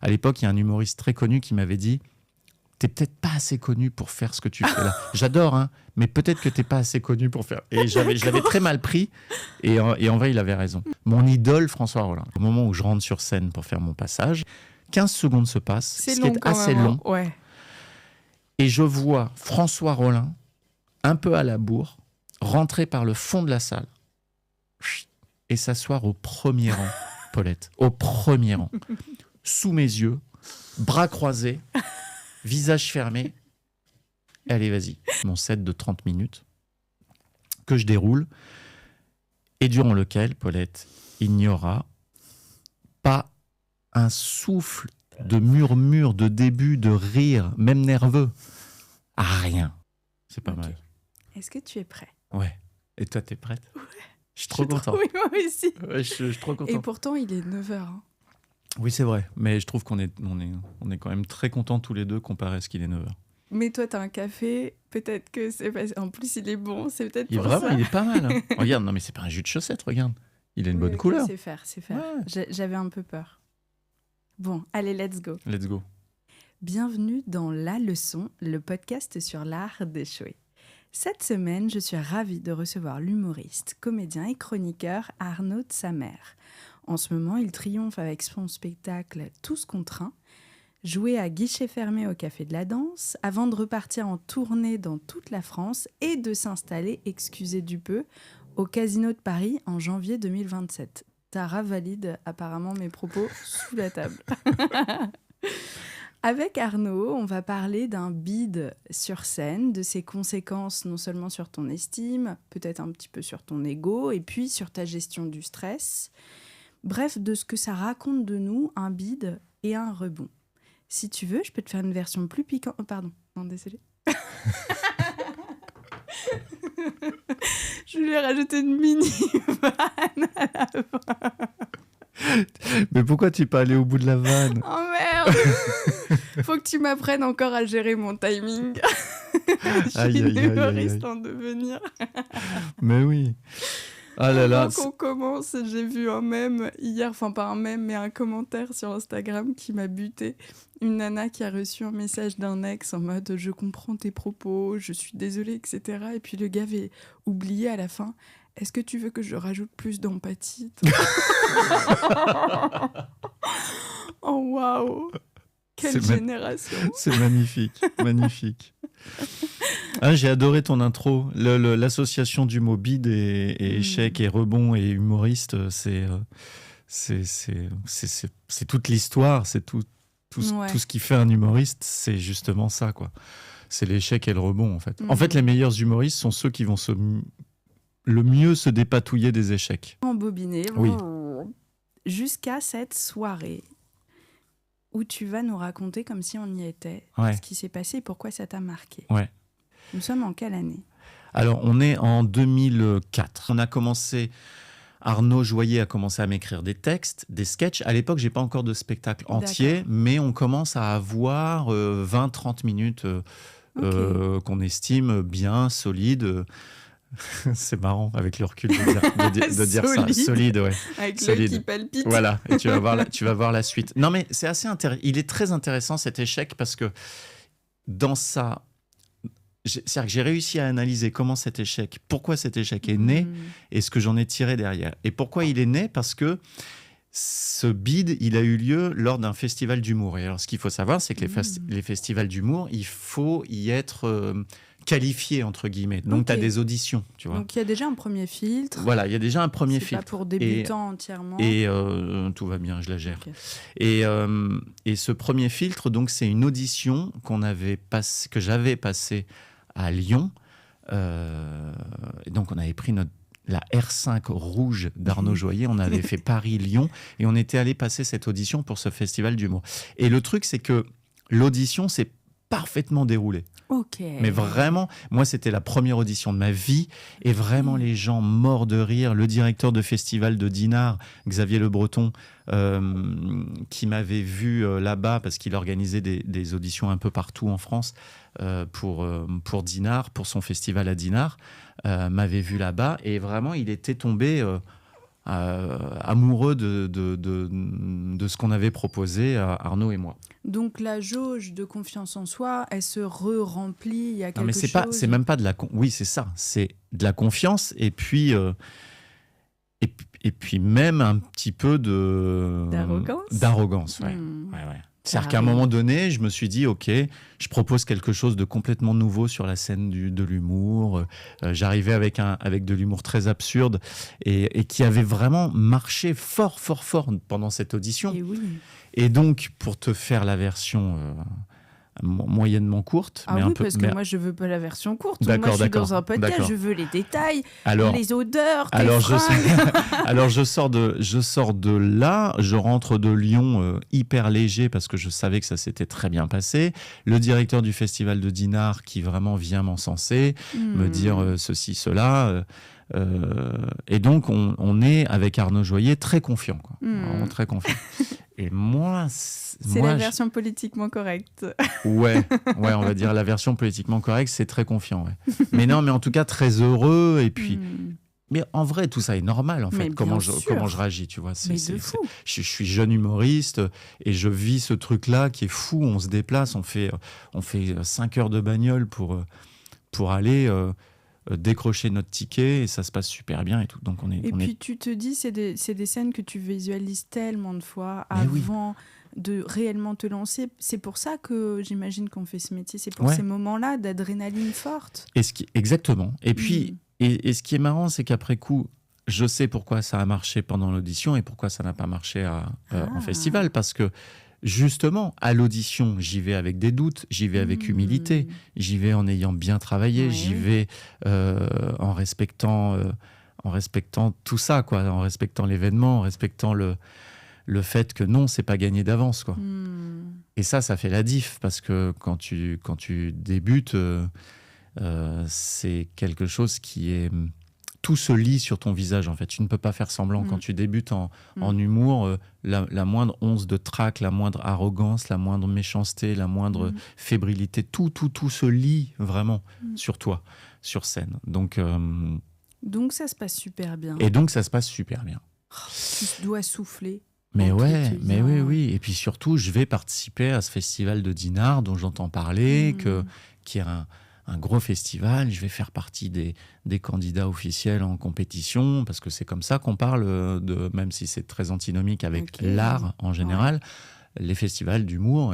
À l'époque, il y a un humoriste très connu qui m'avait dit « T'es peut-être pas assez connu pour faire ce que tu fais là. J'adore, hein, mais peut-être que t'es pas assez connu pour faire... » Et je l'avais très mal pris, et en vrai, il avait raison. Mon idole, François Rollin. Au moment où je rentre sur scène pour faire mon passage, 15 secondes se passent, C'est ce long qui est quand assez même, long. Ouais. Et je vois François Rollin, un peu à la bourre, rentrer par le fond de la salle et s'asseoir au premier rang, Paulette, au premier rang, sous mes yeux, bras croisés, visage fermé. Allez, vas-y. Mon set de 30 minutes que je déroule et durant lequel, Paulette, il n'y aura pas un souffle de murmure, de début, de rire, même nerveux. Rien. C'est pas mal. Est-ce que tu es prêt? Ouais. Et toi, t'es prête? Ouais. Je suis trop content. Oui, moi aussi. Ouais, je suis trop content. Et pourtant, il est 9h. Hein. Oui, c'est vrai. Mais je trouve qu'on est quand même très contents tous les deux comparé à ce qu'il est 9h. Mais toi, t'as un café, peut-être que c'est pas... En plus, il est bon, c'est peut-être pour Vraiment, ça. il est pas mal. Hein. Regarde, non mais c'est pas un jus de chaussette, regarde. Il a une bonne couleur. C'est faire. Ouais. J'avais un peu peur. Bon, allez, let's go. Let's go. Bienvenue dans La Leçon, le podcast sur l'art d'échouer. Cette semaine, je suis ravie de recevoir l'humoriste, comédien et chroniqueur Arnaud de Samer. En ce moment, il triomphe avec son spectacle Tous contre un, joué à guichet fermé au Café de la Danse, avant de repartir en tournée dans toute la France et de s'installer, excusez du peu, au Casino de Paris en janvier 2027. Tara valide apparemment mes propos sous la table. Avec Arnaud, on va parler d'un bide sur scène, de ses conséquences non seulement sur ton estime, peut-être un petit peu sur ton ego, et puis sur ta gestion du stress. Bref, de ce que ça raconte de nous, un bide et un rebond. Si tu veux, je peux te faire une version plus piquante. Oh, pardon, non, désolé. Je lui ai rajouté une mini vanne à la fin. Mais pourquoi tu n'es pas allé au bout de la vanne? Oh merde. Faut que tu m'apprennes encore à gérer mon timing. Je suis une humoriste en devenir. Mais oui. Ah là là. Avant qu'on commence, j'ai vu un mème hier, enfin pas un mème, mais un commentaire sur Instagram qui m'a buté. Une nana qui a reçu un message d'un ex en mode « Je comprends tes propos, je suis désolée, etc. » Et puis le gars avait oublié à la fin « Est-ce que tu veux que je rajoute plus d'empathie ?» Oh waouh. Quelle génération. C'est magnifique, magnifique. Ah, j'ai adoré ton intro. L'association du mot bide et échec et rebond et humoriste, c'est toute l'histoire, c'est tout ce qui fait un humoriste, c'est justement ça, quoi. C'est l'échec et le rebond, en fait. En fait, les meilleurs humoristes sont ceux qui vont le mieux se dépatouiller des échecs. Embobiné. Oui. Jusqu'à cette soirée où tu vas nous raconter comme si on y était, ce qui s'est passé et pourquoi ça t'a marqué. Ouais. Nous sommes en quelle année? Alors, on est en 2004. On a commencé... Arnaud Joyer a commencé à m'écrire des textes, des sketchs. À l'époque, j'ai pas encore de spectacle entier, mais on commence à avoir 20-30 minutes qu'on estime bien, solides. C'est marrant avec le recul de dire ça. Solide, ouais. Avec l'œil qui palpite. Voilà, et tu vas voir la suite. Non, mais c'est assez intéressant. Il est très intéressant cet échec parce que dans ça... C'est-à-dire que j'ai réussi à analyser pourquoi cet échec est né et ce que j'en ai tiré derrière. Et pourquoi il est né? Parce que ce bide, il a eu lieu lors d'un festival d'humour. Et alors, ce qu'il faut savoir, c'est que les festivals d'humour, il faut y être qualifié, entre guillemets. Donc, tu as des auditions, tu vois. Donc, il y a déjà un premier filtre. Voilà, il y a déjà un premier filtre. C'est pas pour débutants entièrement. Et tout va bien, je la gère. Okay. Et ce premier filtre, donc, c'est une audition que j'avais passée à Lyon. Et donc, on avait pris la R5 rouge d'Arnaud Joyer. On avait fait Paris-Lyon et on était allé passer cette audition pour ce festival d'humour. Et le truc, c'est que l'audition s'est parfaitement déroulée. Ok. Mais vraiment, moi, c'était la première audition de ma vie et vraiment les gens morts de rire. Le directeur de festival de Dinard, Xavier Le Breton, qui m'avait vu là-bas parce qu'il organisait des auditions un peu partout en France pour Dinard, pour son festival à Dinard, m'avait vu là-bas et vraiment, il était tombé amoureux de ce qu'on avait proposé à Arnaud et moi. Donc la jauge de confiance en soi, elle se re-remplit, il y a quelque Non, mais chose... c'est même pas de la... Oui, c'est ça. C'est de la confiance et puis même un petit peu d'arrogance, ouais. Ouais. C'est-à-dire qu'à un moment donné, je me suis dit, OK, je propose quelque chose de complètement nouveau sur la scène de l'humour. J'arrivais avec de l'humour très absurde et qui avait vraiment marché fort pendant cette audition. Et oui. Et donc, pour te faire la version moyennement courte. Ah mais oui, un peu, parce que moi, je veux pas la version courte. D'accord, moi, je suis dans un podcast, je veux les détails, les odeurs, tes fringues. Alors, je sors de là, je rentre de Lyon hyper léger parce que je savais que ça s'était très bien passé. Le directeur du festival de Dinard qui vraiment vient m'encenser, me dire ceci, cela... et donc, on est avec Arnaud Joyer très confiant, quoi. Vraiment très confiant. Et moi, c'est la version politiquement correcte. Ouais, on va dire la version politiquement correcte, c'est très confiant. Ouais. mais en tout cas très heureux. Et puis, mais en vrai, tout ça est normal en fait. Comment je réagis, tu vois. Mais de fou. Je suis jeune humoriste et je vis ce truc-là qui est fou. On se déplace, on fait 5 heures de bagnole pour aller. Décrocher notre ticket et ça se passe super bien et tout. Donc tu te dis, c'est des scènes que tu visualises tellement de fois avant de réellement te lancer. C'est pour ça que j'imagine qu'on fait ce métier. C'est pour ces moments-là d'adrénaline forte. Exactement. Et puis, et ce qui est marrant, c'est qu'après coup, je sais pourquoi ça a marché pendant l'audition et pourquoi ça n'a pas marché en festival. Parce que justement, à l'audition, j'y vais avec des doutes, j'y vais avec humilité, j'y vais en ayant bien travaillé, j'y vais en respectant tout ça, quoi, en respectant l'événement, en respectant le fait que non, c'est pas gagné d'avance, quoi. Et ça fait la diff, parce que quand tu débutes, c'est quelque chose qui est... Tout se lit sur ton visage, en fait. Tu ne peux pas faire semblant. Quand tu débutes en humour, la moindre once de trac, la moindre arrogance, la moindre méchanceté, la moindre fébrilité, tout se lit vraiment sur toi, sur scène. Donc ça se passe super bien. Et donc ça se passe super bien. Tu dois souffler. Mais oui. Et puis surtout, je vais participer à ce festival de Dinard dont j'entends parler, qui est un gros festival. Je vais faire partie des candidats officiels en compétition, parce que c'est comme ça qu'on parle, même si c'est très antinomique avec l'art en général. Les festivals d'humour,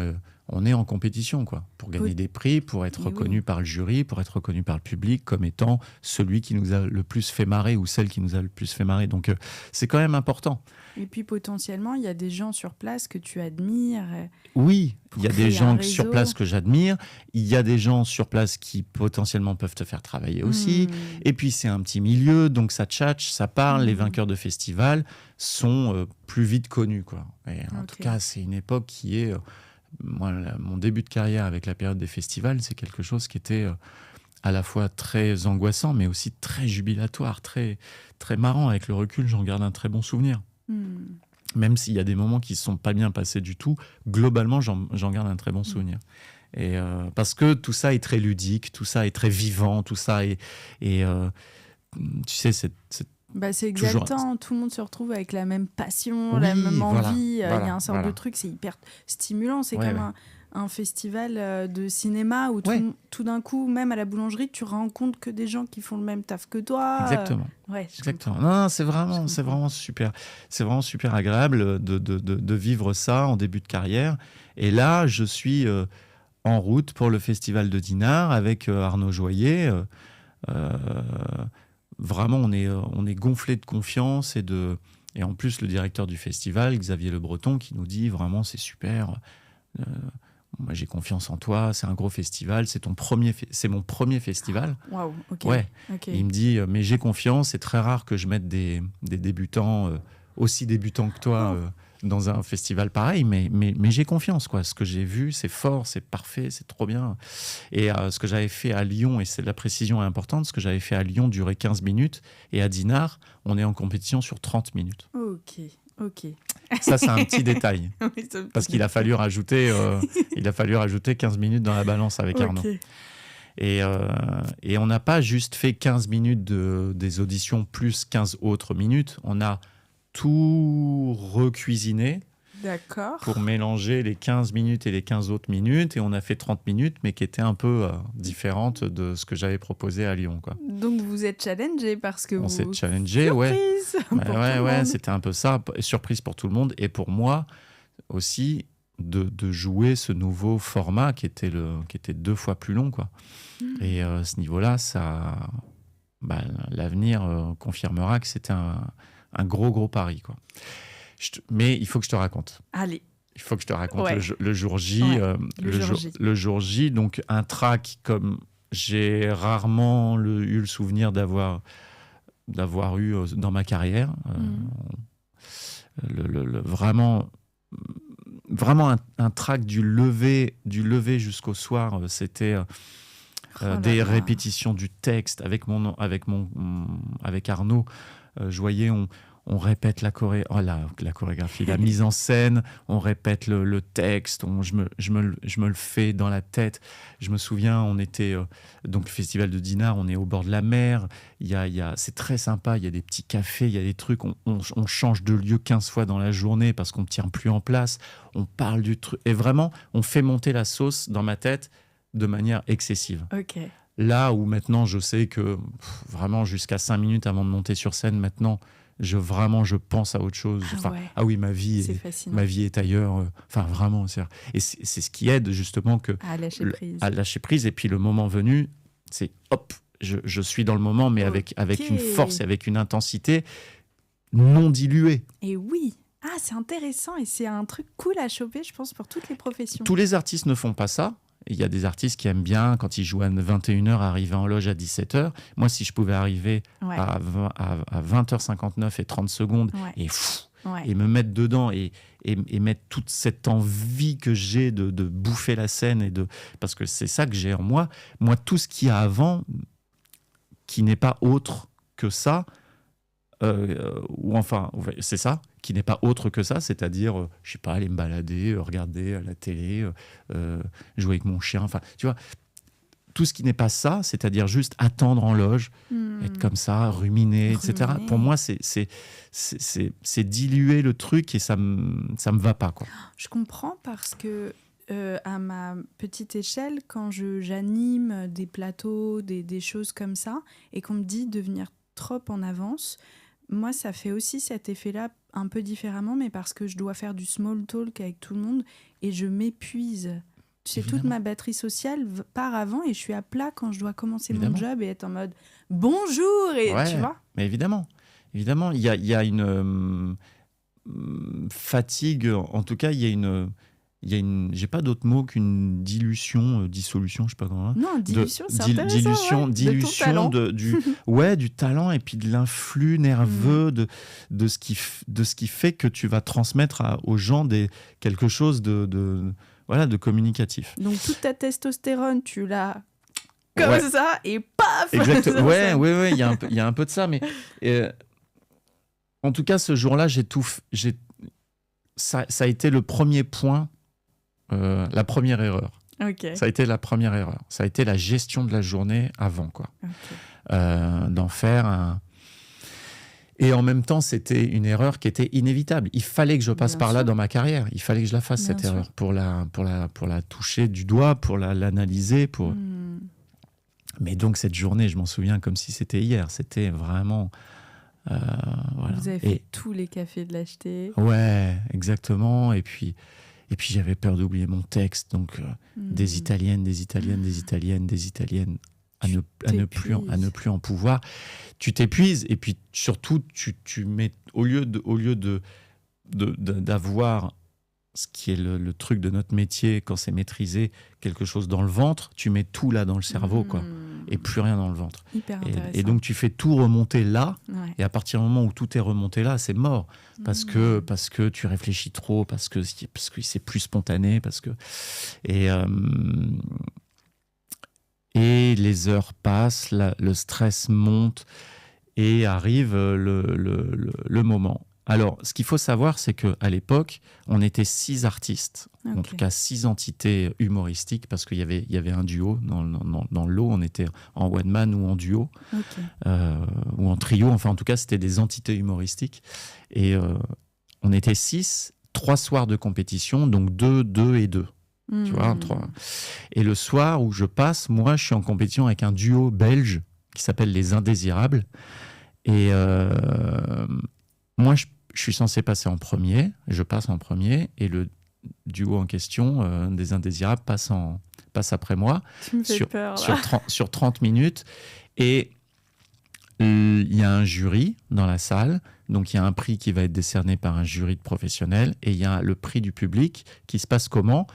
on est en compétition, quoi, pour gagner des prix, pour être reconnu par le jury, pour être reconnu par le public comme étant celui qui nous a le plus fait marrer ou celle qui nous a le plus fait marrer. Donc c'est quand même important. Et puis potentiellement, il y a des gens sur place que tu admires. Oui, il y a des gens sur place que j'admire. Il y a des gens sur place qui potentiellement peuvent te faire travailler aussi. Et puis c'est un petit milieu, donc ça tchatche, ça parle. Les vainqueurs de festivals sont plus vite connus, quoi. Et en tout cas, c'est une époque qui est... moi, mon début de carrière avec la période des festivals, c'est quelque chose qui était... à la fois très angoissant, mais aussi très jubilatoire, très, très marrant. Avec le recul, j'en garde un très bon souvenir. Même s'il y a des moments qui ne se sont pas bien passés du tout, globalement, j'en garde un très bon souvenir. Et parce que tout ça est très ludique, tout ça est très vivant, tout ça est... tu sais, c'est exaltant, tout le monde se retrouve avec la même passion, la même envie. Il y a un sort de truc, c'est hyper stimulant. C'est comme un festival de cinéma où tout d'un coup, même à la boulangerie, tu rencontres que des gens qui font le même taf que toi. Exactement. Non, c'est vraiment super. C'est vraiment super agréable de vivre ça en début de carrière. Et là, je suis en route pour le festival de Dinard avec Arnaud Joyer. Vraiment, on est gonflé de confiance et en plus le directeur du festival, Xavier Le Breton, qui nous dit vraiment c'est super. Moi, j'ai confiance en toi, c'est un gros festival, c'est mon premier festival. Waouh, ok. Ouais. Okay. Il me dit, mais j'ai confiance, c'est très rare que je mette des débutants, aussi débutants que toi, dans un festival pareil, mais j'ai confiance, quoi. Ce que j'ai vu, c'est fort, c'est parfait, c'est trop bien. Et ce que j'avais fait à Lyon, et la précision est importante, ce que j'avais fait à Lyon durait 15 minutes, et à Dinard, on est en compétition sur 30 minutes. Ok. Ça, c'est un petit détail. Parce qu'il a fallu rajouter 15 minutes dans la balance avec Arnaud. Et on n'a pas juste fait 15 minutes des auditions plus 15 autres minutes. On a tout recuisiné D'accord. pour mélanger les 15 minutes et les 15 autres minutes. Et on a fait 30 minutes, mais qui étaient un peu différentes de ce que j'avais proposé à Lyon, quoi. Donc vous êtes challengé parce que On vous... s'est challengé, ouais. Surprise pour tout le Ouais, monde. c'était un peu ça. Surprise pour tout le monde. Et pour moi aussi, de jouer ce nouveau format qui était 2 fois plus long, quoi. Et à ce niveau-là, l'avenir confirmera que c'était un gros pari, quoi. Mais il faut que je te raconte. Allez. Il faut que je te raconte Ouais. le jour J. Ouais, Le jour J, donc un track comme j'ai rarement eu le souvenir d'avoir eu dans ma carrière. Vraiment un track du lever jusqu'au soir. C'était des répétitions du texte avec Arnaud. Je voyais, on répète la chorégraphie, la mise en scène, on répète le texte, je me le fais dans la tête. Je me souviens, on était donc festival de Dinard, on est au bord de la mer, c'est très sympa, il y a des petits cafés, il y a des trucs, on change de lieu 15 fois dans la journée parce qu'on ne tient plus en place, on parle du truc, et vraiment, on fait monter la sauce dans ma tête de manière excessive. Ok. Là où maintenant, je sais que vraiment jusqu'à 5 minutes avant de monter sur scène, maintenant, je pense à autre chose. Ah oui, ma vie est ailleurs. Vraiment. Et c'est ce qui aide justement à lâcher prise. Et puis le moment venu, c'est hop, je suis dans le moment, mais avec une force et avec une intensité non diluée. Et oui. Ah, c'est intéressant et c'est un truc cool à choper, je pense, pour toutes les professions. Tous les artistes ne font pas ça. Il y a des artistes qui aiment bien, quand ils jouent à 21h, arriver en loge à 17h. Moi, si je pouvais arriver à 20h59 et 30 secondes et me mettre dedans et mettre toute cette envie que j'ai de bouffer la scène, parce que c'est ça que j'ai en moi. Moi, tout ce qu'il y a avant, qui n'est pas autre que ça, c'est ça, qui n'est pas autre que ça, c'est-à-dire, je sais pas, aller me balader, regarder la télé, jouer avec mon chien, tu vois, tout ce qui n'est pas ça, c'est-à-dire juste attendre en loge, être comme ça, ruminer, etc. Pour moi, c'est diluer le truc et ça me va pas, quoi. Je comprends parce que à ma petite échelle, quand j'anime des plateaux, des choses comme ça, et qu'on me dit de venir trop en avance, moi, ça fait aussi cet effet-là un peu différemment, mais parce que je dois faire du small talk avec tout le monde et je m'épuise. Tu sais, toute ma batterie sociale part avant et je suis à plat quand je dois commencer mon job et être en mode bonjour, et tu vois. Mais évidemment, il y a une fatigue, en tout cas, il y a une j'ai pas d'autre mot qu'une dissolution, je sais pas comment. Non, dilution, c'est intéressant. Dilution du talent et puis de l'influx nerveux de ce qui fait que tu vas transmettre aux gens quelque chose de communicatif. Donc toute ta testostérone, tu l'as comme ça et paf. Exactement. Ouais, il y a un peu de ça, mais en tout cas, ce jour-là, ça a été le premier point. La première erreur. Okay. Ça a été la première erreur. Ça a été la gestion de la journée avant, quoi. Okay. D'en faire un... Et en même temps, c'était une erreur qui était inévitable. Il fallait que je passe par là dans ma carrière. Il fallait que je la fasse, cette erreur, pour la toucher du doigt, pour l'analyser. Mais donc, cette journée, je m'en souviens comme si c'était hier. C'était vraiment... voilà. Vous avez fait tous les cafés de l'acheter. Ouais, exactement. Et puis j'avais peur d'oublier mon texte, donc des Italiennes à ne plus en pouvoir. Tu t'épuises et puis surtout tu mets au lieu d'avoir ce qui est le truc de notre métier quand c'est maîtrisé, quelque chose dans le ventre, tu mets tout là dans le cerveau, quoi, et plus rien dans le ventre. Et donc tu fais tout remonter là, et à partir du moment où tout est remonté là, c'est mort, parce que tu réfléchis trop, parce que c'est plus spontané, et les heures passent, le stress monte et arrive le moment. Alors, ce qu'il faut savoir, c'est qu'à l'époque, on était 6 artistes, en tout cas 6 entités humoristiques, parce qu'il y avait un duo dans le lot. On était en one man ou en duo, ou en trio. Enfin, en tout cas, c'était des entités humoristiques. Et on était 6, 3 soirs de compétition, donc 2, 2 et 2. Tu vois, 3. Et le soir où je passe, moi, je suis en compétition avec un duo belge qui s'appelle Les Indésirables. Et moi, je suis censé passer en premier. Je passe en premier. Et le duo en question, des Indésirables, passe après moi. Tu me fais peur, là. Sur 30 minutes. Et il y a un jury dans la salle. Donc, il y a un prix qui va être décerné par un jury de professionnels. Et il y a le prix du public qui se passe comment ?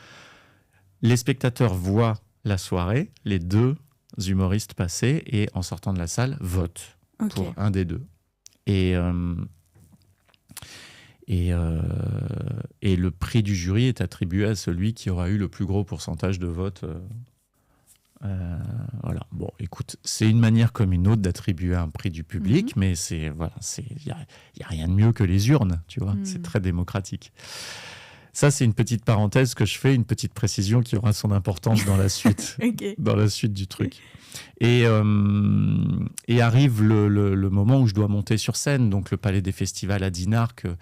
Les spectateurs voient la soirée, les 2 humoristes passer, et en sortant de la salle, votent pour un des 2. Et le prix du jury est attribué à celui qui aura eu le plus gros pourcentage de votes. Voilà. Bon, écoute, c'est une manière comme une autre d'attribuer un prix du public, mais il y a rien de mieux que les urnes, tu vois. C'est très démocratique. Ça, c'est une petite parenthèse que je fais, une petite précision qui aura son importance dans la suite, dans la suite du truc. Et arrive le moment où je dois monter sur scène, donc le Palais des Festivals à Dinard que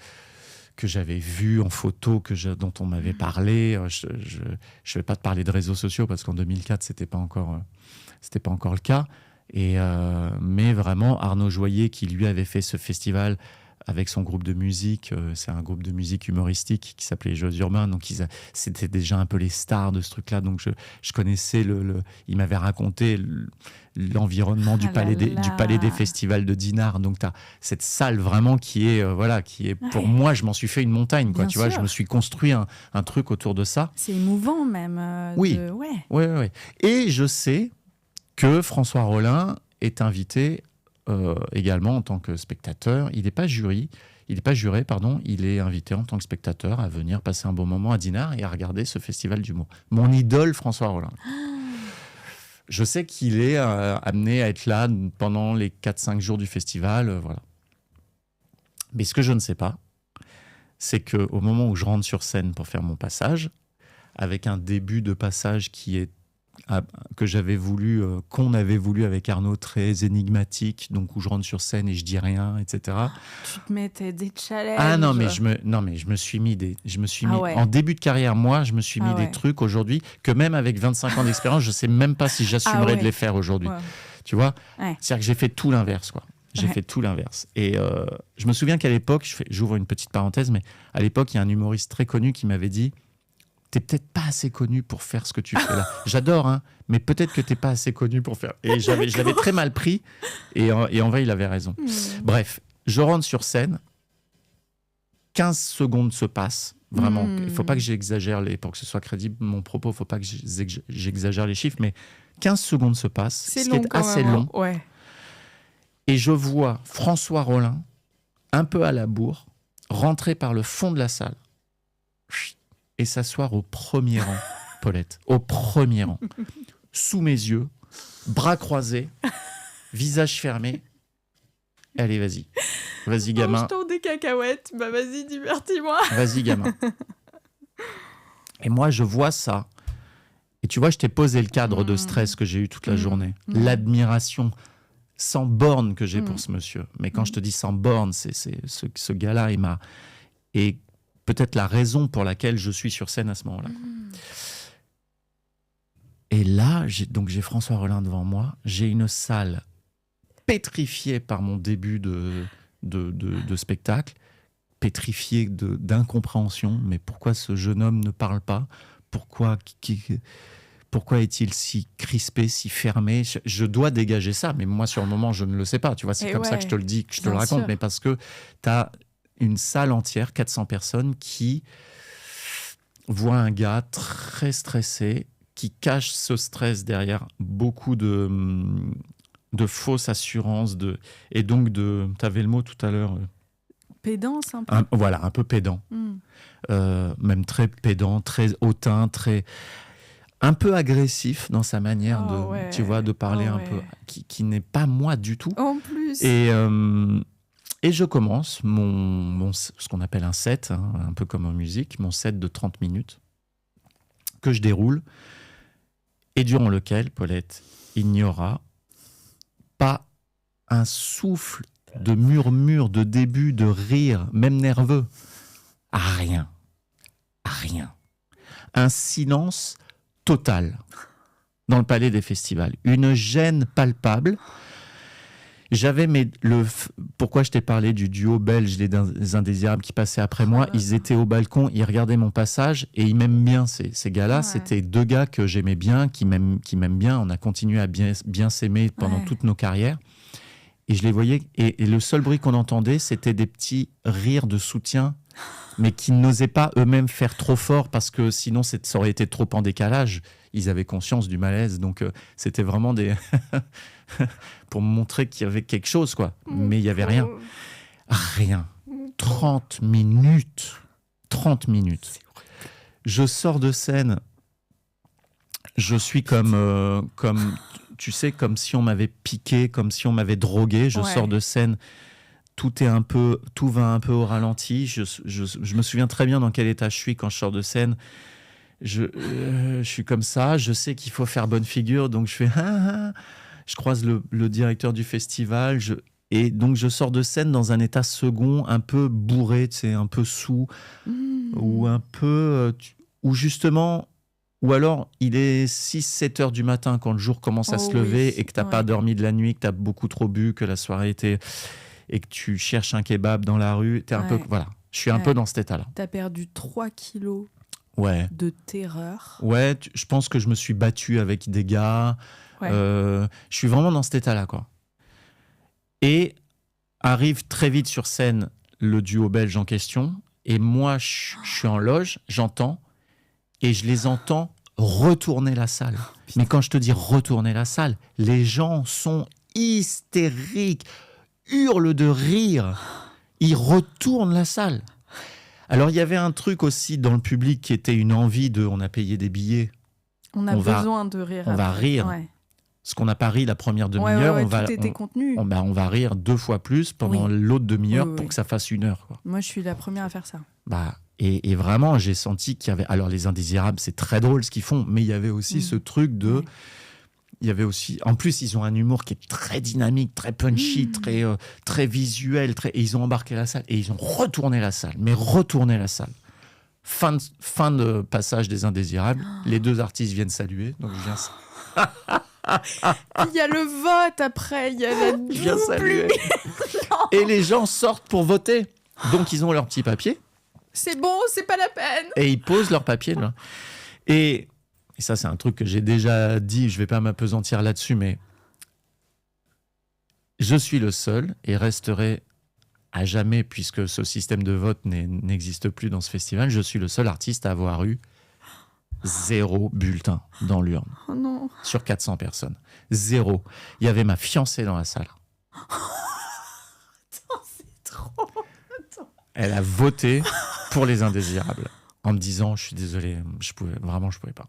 j'avais vu en photo, dont on m'avait parlé. Je vais pas te parler de réseaux sociaux parce qu'en 2004, c'était pas encore le cas. Mais vraiment, Arnaud Joyer, qui lui avait fait ce festival avec son groupe de musique, c'est un groupe de musique humoristique qui s'appelait Les Jeux Urbains, donc c'était déjà un peu les stars de ce truc-là, donc je connaissais il m'avait raconté l'environnement du palais des festivals de Dinard, donc tu as cette salle vraiment qui est pour moi, je m'en suis fait une montagne, quoi, tu vois, je me suis construit un truc autour de ça. C'est émouvant même. Oui. Et je sais que François Rollin est invité également en tant que spectateur. Il n'est pas juré, il est invité en tant que spectateur à venir passer un bon moment à Dinard et à regarder ce festival d'humour. Mon idole, François Rollin. Je sais qu'il est amené à être là pendant les 4-5 jours du festival, voilà. Mais ce que je ne sais pas, c'est qu'au moment où je rentre sur scène pour faire mon passage, avec un début de passage qu'on avait voulu avec Arnaud, très énigmatique, donc où je rentre sur scène et je dis rien, etc. Tu te mettais des challenges. Ah non, mais je me suis mis en début de carrière, moi, je me suis mis des trucs aujourd'hui que même avec 25 ans d'expérience, je sais même pas si j'assumerais de les faire aujourd'hui. Ouais. Tu vois, c'est-à-dire que j'ai fait tout l'inverse, quoi. J'ai fait tout l'inverse. Et je me souviens qu'à l'époque, j'ouvre une petite parenthèse, mais à l'époque, il y a un humoriste très connu qui m'avait dit: t'es peut-être pas assez connu pour faire ce que tu fais là. J'adore, hein, mais peut-être que t'es pas assez connu pour faire. Et je l'avais très mal pris. Et en vrai, il avait raison. Bref, je rentre sur scène. 15 secondes se passent. Vraiment, il faut pas que j'exagère pour que ce soit crédible mon propos. Il faut pas que j'exagère les chiffres, mais 15 secondes se passent, ce qui est assez long. Ouais. Et je vois François Rollin, un peu à la bourre, rentrer par le fond de la salle et s'asseoir au premier rang, Paulette, au premier rang, sous mes yeux, bras croisés, visage fermé. Allez, vas-y gamin. Mange-toi des cacahuètes, bah vas-y, divertis-moi. Vas-y gamin. Et moi, je vois ça. Et tu vois, je t'ai posé le cadre de stress que j'ai eu toute la journée. L'admiration sans borne que j'ai pour ce monsieur. Mais quand je te dis sans borne, c'est ce gars-là, il m'a... Et peut-être la raison pour laquelle je suis sur scène à ce moment-là. Et là, j'ai François Rollin devant moi. J'ai une salle pétrifiée par mon début de spectacle, pétrifiée d'incompréhension. Mais pourquoi ce jeune homme ne parle pas ? Pourquoi est-il si crispé, si fermé ? Je dois dégager ça, mais moi, sur le moment, je ne le sais pas. Tu vois, c'est comme ça que je te le dis, que je te le raconte, mais parce que tu as une salle entière, 400 personnes, qui voient un gars très stressé, qui cache ce stress derrière beaucoup de fausses assurances. Et donc, tu avais le mot tout à l'heure. Pédance, un peu. Voilà, un peu pédant. Même très pédant, très hautain, un peu agressif dans sa manière tu vois, de parler un peu, qui n'est pas moi du tout. En plus. Et je commence ce qu'on appelle un set, hein, un peu comme en musique, mon set de 30 minutes, que je déroule, et durant lequel, Paulette, il n'y aura pas un souffle de murmure, de début, de rire, même nerveux. Rien. Rien. Un silence total dans le palais des festivals. Une gêne palpable. J'avais pourquoi je t'ai parlé du duo belge des Indésirables qui passaient après moi. Ils étaient au balcon, ils regardaient mon passage et ils m'aiment bien, ces gars-là. Ouais. C'était deux gars que j'aimais bien, qui m'aiment bien. On a continué à bien s'aimer pendant toutes nos carrières. Et je les voyais, et le seul bruit qu'on entendait, c'était des petits rires de soutien, mais qui n'osaient pas eux-mêmes faire trop fort parce que sinon ça aurait été trop en décalage. Ils avaient conscience du malaise, donc c'était vraiment pour me montrer qu'il y avait quelque chose, quoi. Mais il n'y avait rien. Rien. 30 minutes. 30 minutes. Je sors de scène. Je suis comme tu sais, comme si on m'avait piqué, comme si on m'avait drogué. Je sors de scène. Tout va un peu au ralenti. Je me souviens très bien dans quel état je suis quand je sors de scène. Je suis comme ça. Je sais qu'il faut faire bonne figure, donc je fais je croise le directeur du festival. Et donc je sors de scène dans un état second, un peu bourré, tu sais, un peu sous, ou un peu, ou justement, ou alors il est 6-7 heures du matin quand le jour commence à se lever et que t'as pas dormi de la nuit, que t'as beaucoup trop bu, que la soirée était, et que tu cherches un kebab dans la rue. T'es un peu, voilà. Je suis un peu dans cet état-là. T'as perdu 3 kilos. De terreur. Je pense que je me suis battu avec des gars. Je suis vraiment dans cet état-là, quoi. Et arrive très vite sur scène le duo belge en question. Et moi, je suis en loge, j'entends, et je les entends retourner la salle. Mais quand je te dis retourner la salle, les gens sont hystériques, hurlent de rire. Ils retournent la salle. Alors, il y avait un truc aussi dans le public qui était une envie on a payé des billets. On a besoin de rire. On va rire. Ce qu'on n'a pas ri la première demi-heure, tout était contenu. On va rire 2 fois plus pendant l'autre demi-heure pour que ça fasse 1 heure. Quoi. Moi, je suis la première à faire ça. Et vraiment, j'ai senti qu'il y avait... Alors, les Indésirables, c'est très drôle ce qu'ils font, mais il y avait aussi ce truc de... Il y avait aussi... En plus, ils ont un humour qui est très dynamique, très punchy, très visuel. Et ils ont embarqué la salle et ils ont retourné la salle. Mais retourné la salle. Fin de passage des Indésirables. Les 2 artistes viennent saluer. Donc, je viens... Il y a le vote après. Il y a la je viens saluer. Et les gens sortent pour voter. Donc, ils ont leur petit papier. C'est bon, c'est pas la peine. Et ils posent leur papier, là. Et ça, c'est un truc que j'ai déjà dit, je ne vais pas m'apesantir là-dessus, mais je suis le seul et resterai à jamais, puisque ce système de vote n'existe plus dans ce festival, je suis le seul artiste à avoir eu 0 bulletin dans l'urne. Oh non. Sur 400 personnes. 0. Il y avait ma fiancée dans la salle. Attends, c'est trop. Attends. Elle a voté pour les Indésirables en me disant, je suis désolé, je pouvais pas.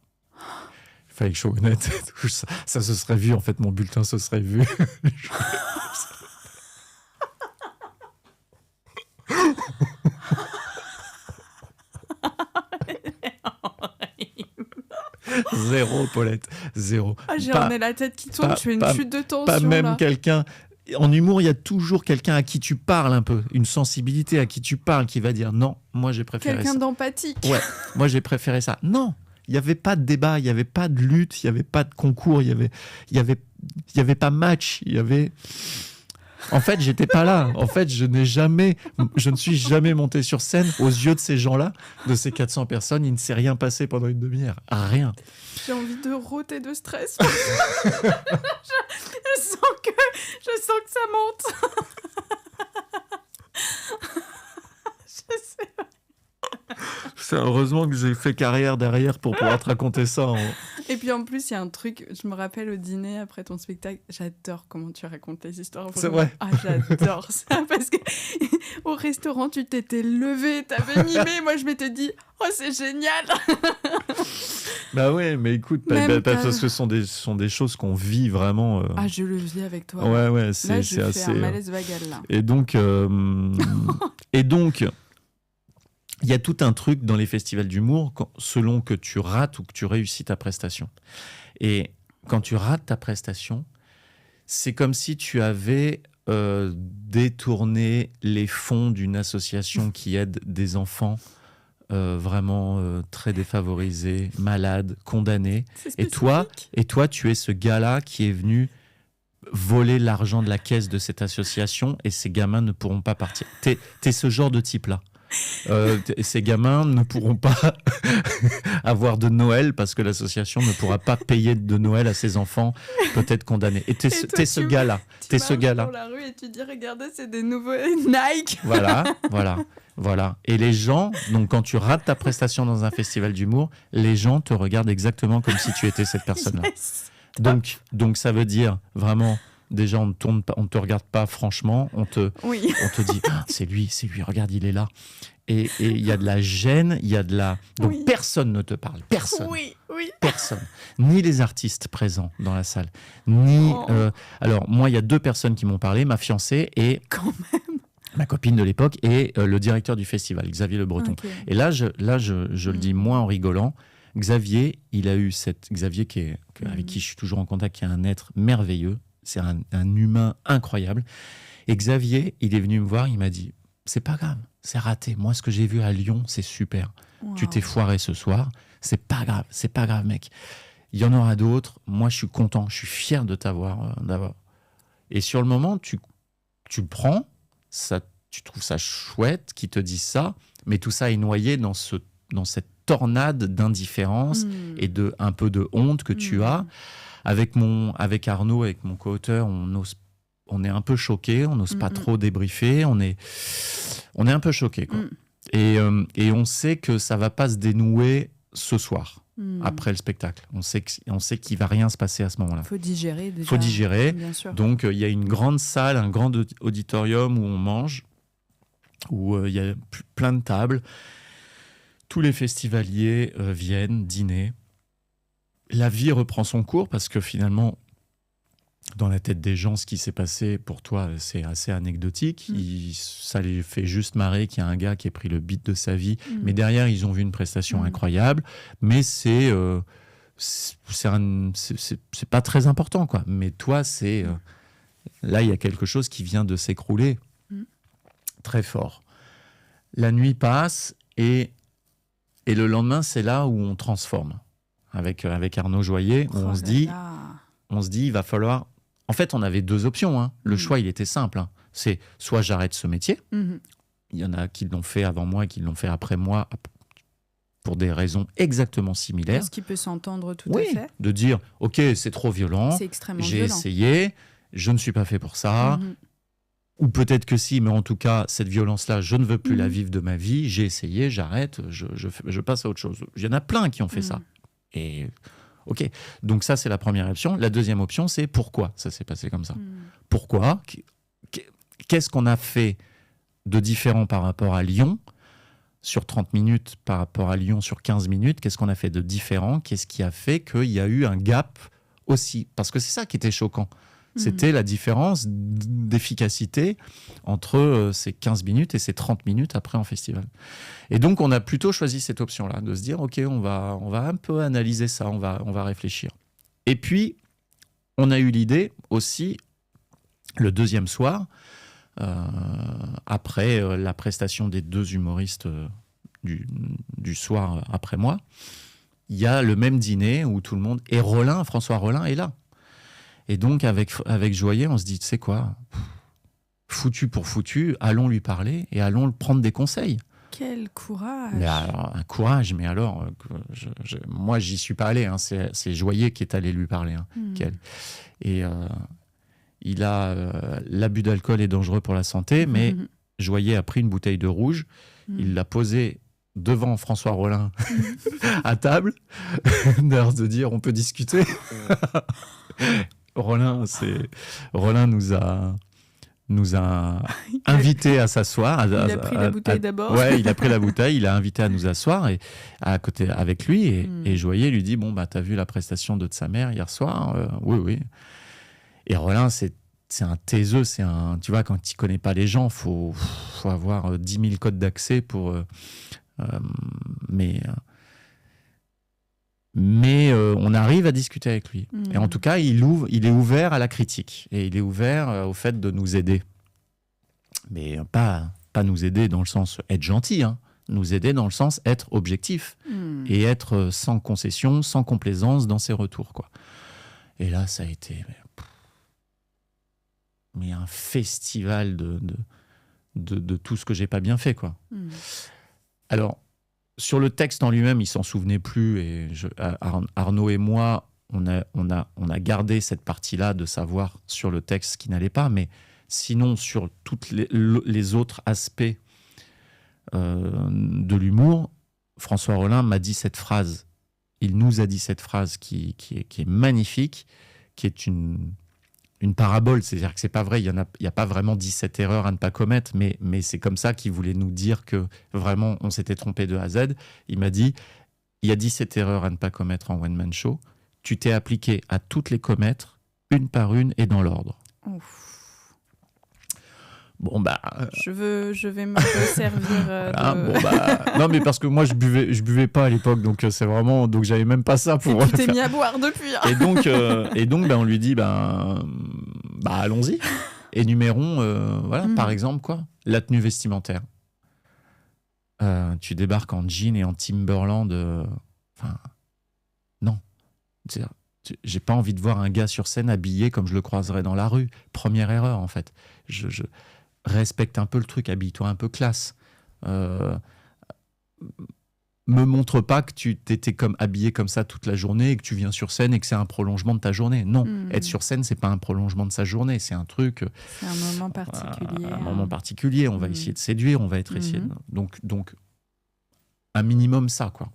Il fallait que je sois honnête. Ça se serait vu, en fait, mon bulletin se serait vu. Zéro, Paulette. 0. J'en ai la tête qui tourne, je fais une chute de tension. Pas même là. Quelqu'un... En humour, il y a toujours quelqu'un à qui tu parles un peu, une sensibilité à qui tu parles qui va dire non, moi j'ai préféré quelqu'un ça. d'empathique. Ouais, moi j'ai préféré ça. Non, il n'y avait pas de débat, il n'y avait pas de lutte, il n'y avait pas de concours, il y avait pas match, il y avait... En fait, j'étais pas là. En fait, je ne suis jamais monté sur scène aux yeux de ces gens-là, de ces 400 personnes. Il ne s'est rien passé pendant une demi-heure. Rien. J'ai envie de rôter de stress. je sens que ça monte. Je sais pas. C'est heureusement que j'ai fait carrière derrière pour pouvoir te raconter ça. Et puis en plus, il y a un truc, je me rappelle au dîner après ton spectacle, j'adore comment tu racontes les histoires. C'est vrai. Ah, j'adore ça parce que au restaurant, tu t'étais levé, t'avais mimé, moi je m'étais dit, oh c'est génial. Bah ouais, mais écoute, parce que ce sont des choses qu'on vit vraiment. Ah, je le vis avec toi. Ouais, Là, c'est je fais assez. un malaise vagal, là. Et donc, il y a tout un truc dans les festivals d'humour, selon que tu rates ou que tu réussis ta prestation. Et quand tu rates ta prestation, c'est comme si tu avais détourné les fonds d'une association qui aide des enfants vraiment très défavorisés, malades, condamnés. C'est Et toi, tu es ce gars-là qui est venu voler l'argent de la caisse de cette association et ces gamins ne pourront pas partir. T'es ce genre de type-là. Ces gamins ne pourront pas avoir de Noël parce que l'association ne pourra pas payer de Noël à ses enfants peut-être condamnés. Et t'es ce gars-là. T'es ce gars-là. Dans la rue et tu dis regardez, c'est des nouveaux Nike. Voilà. Et les gens, donc quand tu rates ta prestation dans un festival d'humour, les gens te regardent exactement comme si tu étais cette personne-là. Yes. Donc ça veut dire vraiment. Déjà, on ne te regarde pas franchement, on te dit ah, c'est lui, regarde, il est là. Et il y a de la gêne, il y a de la... Donc personne ne te parle, personne. Oui. Personne. Ni les artistes présents dans la salle, ni... alors, moi, il y a 2 personnes qui m'ont parlé, ma fiancée et... Quand même. Ma copine de l'époque et le directeur du festival, Xavier Le Breton. Okay. Et là, je le dis moi en rigolant, Xavier, il a eu Xavier avec qui je suis toujours en contact, qui est un être merveilleux. C'est un humain incroyable. Et Xavier, il est venu me voir, il m'a dit « C'est pas grave, c'est raté. Moi, ce que j'ai vu à Lyon, c'est super. Wow. Tu t'es foiré ce soir. C'est pas grave, mec. Il y en aura d'autres. Moi, je suis content, je suis fier de t'avoir. Et sur le moment, tu le prends, tu trouves ça chouette qu'il te dise ça, mais tout ça est noyé dans cette tornade d'indifférence et un peu de honte que tu as. Avec Arnaud, avec mon co-auteur, on est un peu choqués, on n'ose pas trop débriefer, on est un peu choqués, quoi. Et on sait que ça va pas se dénouer ce soir, après le spectacle. On sait qu'il va rien se passer à ce moment-là. Faut digérer déjà. Faut digérer. Bien sûr. Donc il y a une grande salle, un grand auditorium où on mange, où il y a plein de tables. Tous les festivaliers viennent dîner. La vie reprend son cours parce que finalement, dans la tête des gens, ce qui s'est passé pour toi, c'est assez anecdotique. Ça les fait juste marrer qu'il y a un gars qui ait pris le beat de sa vie. Mais derrière, ils ont vu une prestation incroyable. Mais c'est pas très important, quoi. Mais toi, là, il y a quelque chose qui vient de s'écrouler très fort. La nuit passe et le lendemain, c'est là où on transforme. Avec Arnaud Joyer, on se dit, il va falloir... En fait, on avait 2 options. Hein. Le choix, il était simple. Hein. C'est soit j'arrête ce métier. Il y en a qui l'ont fait avant moi et qui l'ont fait après moi pour des raisons exactement similaires. Ce qui peut s'entendre tout à fait. De dire, OK, c'est trop violent. C'est extrêmement J'ai violent. essayé, je ne suis pas fait pour ça. Ou peut-être que si, mais en tout cas, cette violence-là, je ne veux plus la vivre de ma vie. J'ai essayé, j'arrête, je passe à autre chose. Il y en a plein qui ont fait ça. Et ok, donc ça c'est la première option. La deuxième option, c'est pourquoi ça s'est passé comme ça. Pourquoi ? Qu'est-ce qu'on a fait de différent par rapport à Lyon sur 30 minutes, par rapport à Lyon sur 15 minutes ? Qu'est-ce qu'on a fait de différent ? Qu'est-ce qui a fait qu'il y a eu un gap aussi ? Parce que c'est ça qui était choquant. C'était la différence d'efficacité entre ces 15 minutes et ces 30 minutes après en festival. Et donc, on a plutôt choisi cette option-là, de se dire, OK, on va un peu analyser ça, on va réfléchir. Et puis, on a eu l'idée aussi, le deuxième soir, après la prestation des 2 humoristes du soir après moi, il y a le même dîner où tout le monde... Et François Rollin est là. Et donc, avec Joyer, on se dit, tu sais quoi, foutu pour foutu, allons lui parler et allons prendre des conseils. Quel courage! Mais alors, un courage, mais alors, moi, j'y suis pas allé. Hein, c'est Joyer qui est allé lui parler. Hein, et il a... l'abus d'alcool est dangereux pour la santé, mais Joyer a pris une bouteille de rouge, il l'a posée devant François Rollin à table, d'ailleurs de dire, on peut discuter. Rollin nous a nous a invités à s'asseoir. Il a pris la bouteille d'abord. Ouais, il a pris la bouteille, il a invité à nous asseoir et à côté avec lui. Et Joyer lui dit, bon, bah, t'as vu la prestation de sa mère hier soir? Oui, oui. Et Rollin, c'est un taiseux, tu vois, quand tu connais pas les gens, faut avoir 10 000 codes d'accès pour... mais on arrive à discuter avec lui. Et en tout cas, il est ouvert à la critique. Et il est ouvert au fait de nous aider. Mais pas nous aider dans le sens être gentil, hein. Nous aider dans le sens être objectif. Et être sans concession, sans complaisance dans ses retours, quoi. Et là, ça a été mais un festival de tout ce que j'ai pas bien fait, quoi. Alors, sur le texte en lui-même, il s'en souvenait plus. Et Arnaud et moi, on a gardé cette partie-là de savoir sur le texte ce qui n'allait pas. Mais sinon, sur tous les autres aspects de l'humour, François Rollin m'a dit cette phrase. Il nous a dit cette phrase qui est magnifique, qui est une parabole, c'est-à-dire que c'est pas vrai, il y a pas vraiment 17 erreurs à ne pas commettre, mais c'est comme ça qu'il voulait nous dire que vraiment on s'était trompé de A à Z. Il m'a dit, il y a 17 erreurs à ne pas commettre en one-man show, tu t'es appliqué à toutes les commettre, une par une et dans l'ordre. Ouf. Bon bah... Je vais me servir non mais parce que moi je buvais pas à l'époque, donc c'est vraiment... Donc j'avais même pas ça pour... Tu t'es mis à boire depuis. Et donc on lui dit, allons-y. Énumérons, par exemple, quoi, la tenue vestimentaire. Tu débarques en jean et en Timberland. Non. C'est-à-dire, j'ai pas envie de voir un gars sur scène habillé comme je le croiserais dans la rue. Première erreur, en fait. Je respecte un peu le truc, habille-toi un peu classe. Me montre pas que tu t'étais habillé comme ça toute la journée et que tu viens sur scène et que c'est un prolongement de ta journée. Non, être sur scène, c'est pas un prolongement de sa journée, c'est un truc... C'est un moment particulier. Un moment particulier, on va essayer de séduire, on va être essayé de... Donc, un minimum ça, quoi.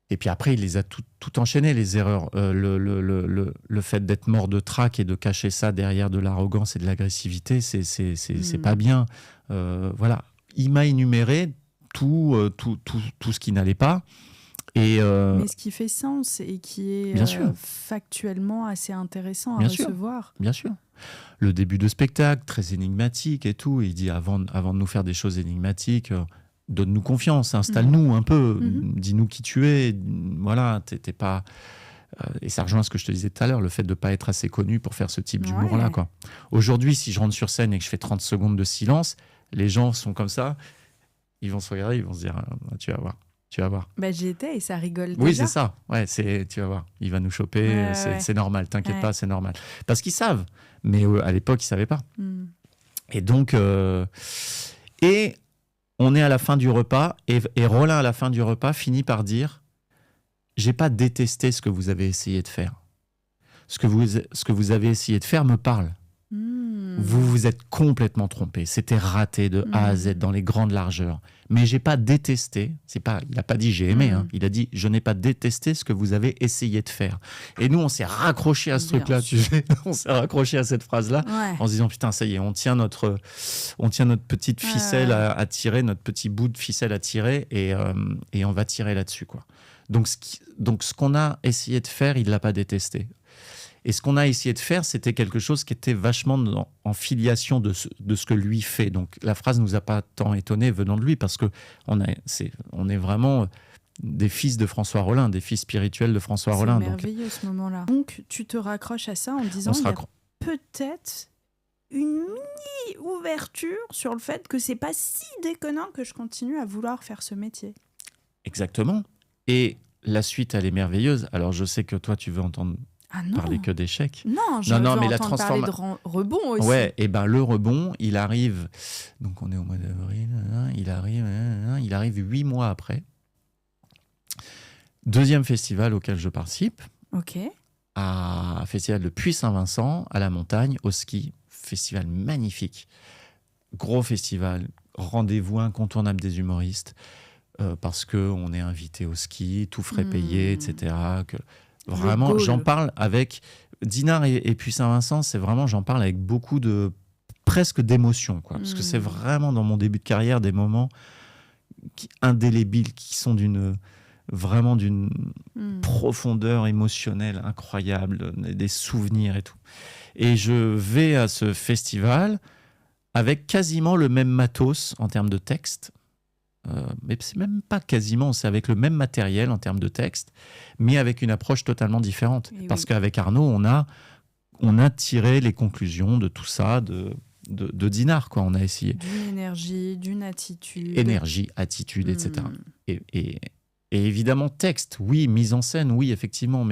Et puis après, il les a tout enchaîné, les erreurs. Le fait d'être mort de trac et de cacher ça derrière de l'arrogance et de l'agressivité, c'est pas bien. Voilà. Il m'a énuméré tout ce qui n'allait pas. Mais ce qui fait sens et qui est factuellement assez intéressant à recevoir. Bien sûr. Le début de spectacle, très énigmatique et tout. Il dit, avant de nous faire des choses énigmatiques... donne-nous confiance, installe-nous un peu, dis-nous qui tu es, voilà, t'es pas... et ça rejoint ce que je te disais tout à l'heure, le fait de ne pas être assez connu pour faire ce type d'humour-là, quoi. Aujourd'hui, si je rentre sur scène et que je fais 30 secondes de silence, les gens sont comme ça, ils vont se regarder, ils vont se dire, tu vas voir. J'y étais et ça rigole déjà. Oui, c'est ça, tu vas voir, il va nous choper, c'est normal, t'inquiète pas, c'est normal. Parce qu'ils savent, mais à l'époque, ils ne savaient pas. Et donc... on est à la fin du repas et Rollin, à la fin du repas, finit par dire « J'ai pas détesté ce que vous avez essayé de faire. Ce que vous avez essayé de faire me parle. Vous vous êtes complètement trompé. C'était raté de A à Z dans les grandes largeurs. Mais j'ai pas détesté. Il n'a pas dit j'ai aimé. Il a dit je n'ai pas détesté ce que vous avez essayé de faire. » Et nous, on s'est raccroché à ce truc-là. Tu sais, on s'est raccroché à cette phrase-là en se disant putain, ça y est, on tient notre petite ficelle à tirer, notre petit bout de ficelle à tirer et on va tirer là-dessus, quoi. Donc ce qu'on a essayé de faire, il l'a pas détesté. Et ce qu'on a essayé de faire, c'était quelque chose qui était vachement en filiation de ce que lui fait. Donc la phrase nous a pas tant étonnés venant de lui, parce que on est vraiment des fils de François Rollin, des fils spirituels de François Rollin. C'est merveilleux ce moment-là. Donc tu te raccroches à ça en disant qu'il y a peut-être une mini ouverture sur le fait que c'est pas si déconnant que je continue à vouloir faire ce métier. Exactement. Et la suite, elle est merveilleuse. Alors je sais que toi, tu veux entendre... parler que d'échecs. Non, mais la parler de rebond aussi. Ouais, et le rebond, il arrive. Donc on est au mois d'avril. Il arrive 8 mois après. Deuxième festival auquel je participe. Ok. Un festival de Puy-Saint-Vincent à la montagne au ski, festival magnifique, gros festival, rendez-vous incontournable des humoristes parce que on est invité au ski, tout frais payé, etc. Vraiment, j'en parle avec Dinard et puis Saint-Vincent, c'est vraiment, j'en parle avec beaucoup presque d'émotion, quoi. Parce que c'est vraiment dans mon début de carrière des moments indélébiles qui sont vraiment d'une profondeur émotionnelle incroyable, des souvenirs et tout. Et je vais à ce festival avec quasiment le même matos en termes de texte. Mais c'est même pas quasiment, c'est avec le même matériel en termes de texte, mais avec une approche totalement différente. Et parce qu'avec Arnaud, on a tiré les conclusions de tout ça, de Dinard, quoi. On a essayé. D'une énergie, d'une attitude. Énergie, attitude, etc. Et évidemment, texte, oui, mise en scène, oui, effectivement.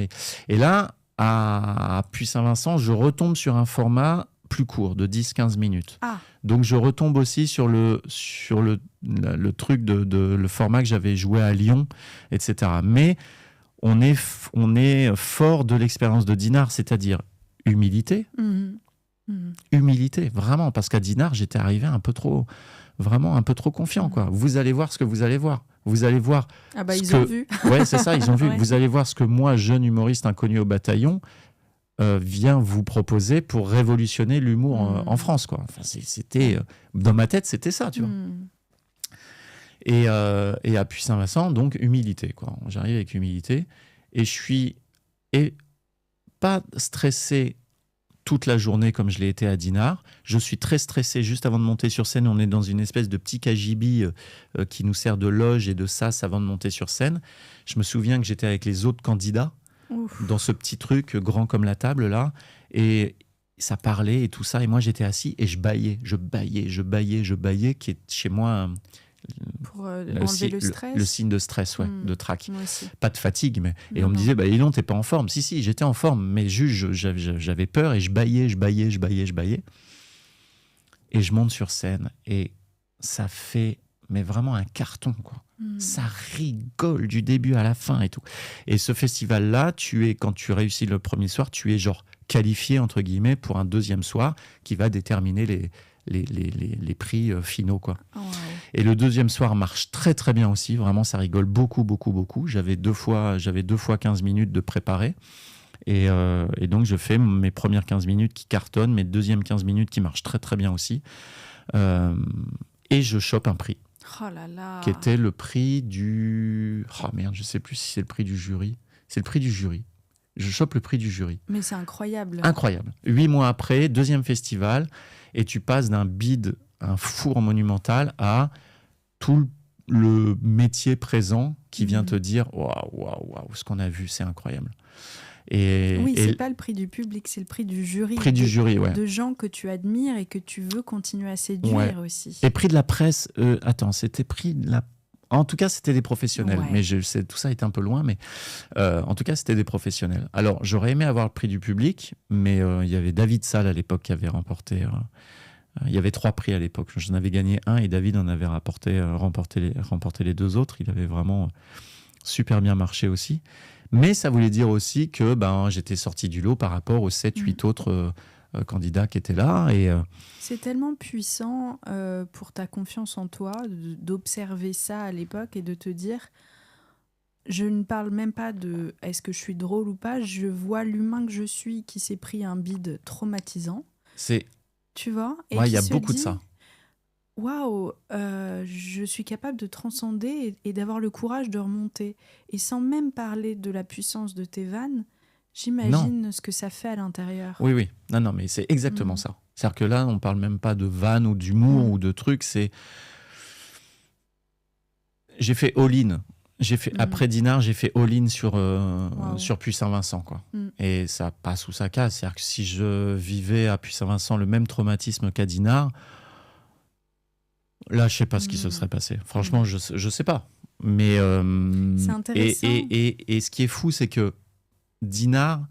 Et là, à Puy-Saint-Vincent, je retombe sur un format plus court, de 10-15 minutes. Donc, je retombe aussi sur le truc le format que j'avais joué à Lyon, etc. Mais on est fort de l'expérience de Dinard, c'est-à-dire humilité. Humilité, vraiment, parce qu'à Dinard, j'étais arrivé un peu trop confiant, quoi. Vous allez voir ce que vous allez voir. Vous allez voir. Ah bah, ils ont vu. Ouais, c'est ça, ils ont vu. Ouais. Vous allez voir ce que moi, jeune humoriste inconnu au bataillon, viens vous proposer pour révolutionner l'humour en France, quoi. Enfin, c'était dans ma tête, c'était ça, tu vois. Et à Puy-Saint-Vincent, donc humilité, quoi. J'arrive avec humilité et je suis pas stressé toute la journée comme je l'ai été à Dinard. Je suis très stressé juste avant de monter sur scène. On est dans une espèce de petit cagibi qui nous sert de loge et de sas avant de monter sur scène. Je me souviens que j'étais avec les autres candidats dans ce petit truc grand comme la table là, et ça parlait et tout ça, et moi j'étais assis et je baillais, qui est chez moi pour enlever le stress. Le signe de stress, ouais, de trac. Moi aussi. Pas de fatigue, mais et on me disait, Elon, t'es pas en forme. Si, j'étais en forme, mais juste j'avais peur et je baillais. Et je monte sur scène et ça fait mais vraiment un carton, quoi. Ça rigole du début à la fin et tout. Et ce festival-là, quand tu réussis le premier soir, tu es genre qualifié entre guillemets pour un deuxième soir qui va déterminer les prix finaux, quoi. Wow. Et le deuxième soir marche très très bien aussi, vraiment ça rigole beaucoup. J'avais deux fois 15 minutes de préparer et donc je fais mes premières 15 minutes qui cartonnent, mes deuxièmes 15 minutes qui marchent très très bien aussi, et je chope un prix. Oh là là. Qui était le prix du... je sais plus si c'est le prix du jury. C'est le prix du jury. Je chope le prix du jury. Mais c'est incroyable. Incroyable. 8 mois après, deuxième festival, et tu passes d'un bide, un four monumental, à tout le métier présent qui vient te dire waouh, ce qu'on a vu, c'est incroyable. C'est pas le prix du public, c'est le prix du jury. Prix du jury, ouais. De gens que tu admires et que tu veux continuer à séduire aussi. Et prix de la presse, c'était prix de la... En tout cas, c'était des professionnels. Ouais. Mais tout ça est un peu loin, mais en tout cas, c'était des professionnels. Alors, j'aurais aimé avoir le prix du public, mais il y avait David Salle à l'époque qui avait remporté... il y avait 3 prix à l'époque. J'en avais gagné un et David en avait remporté les 2 autres. Il avait vraiment super bien marché aussi. Mais ça voulait dire aussi que j'étais sorti du lot par rapport aux 7-8 autres candidats qui étaient là. C'est tellement puissant pour ta confiance en toi d'observer ça à l'époque et de te dire, je ne parle même pas de est-ce que je suis drôle ou pas, je vois l'humain que je suis qui s'est pris un bide traumatisant. Tu vois ? Et il y a beaucoup de ça. Waouh, je suis capable de transcender et d'avoir le courage de remonter. Et sans même parler de la puissance de tes vannes, j'imagine ce que ça fait à l'intérieur. Oui. Non, mais c'est exactement ça. C'est-à-dire que là, on parle même pas de vannes ou d'humour ou de trucs. J'ai fait all-in. Après Dinard, j'ai fait all-in sur Puy-Saint-Vincent, quoi. Et ça passe ou ça casse. C'est-à-dire que si je vivais à Puy-Saint-Vincent le même traumatisme qu'à Dinard, là, je sais pas ce qui se serait passé. Franchement, je sais pas. Mais c'est intéressant. Et ce qui est fou, c'est que Dinard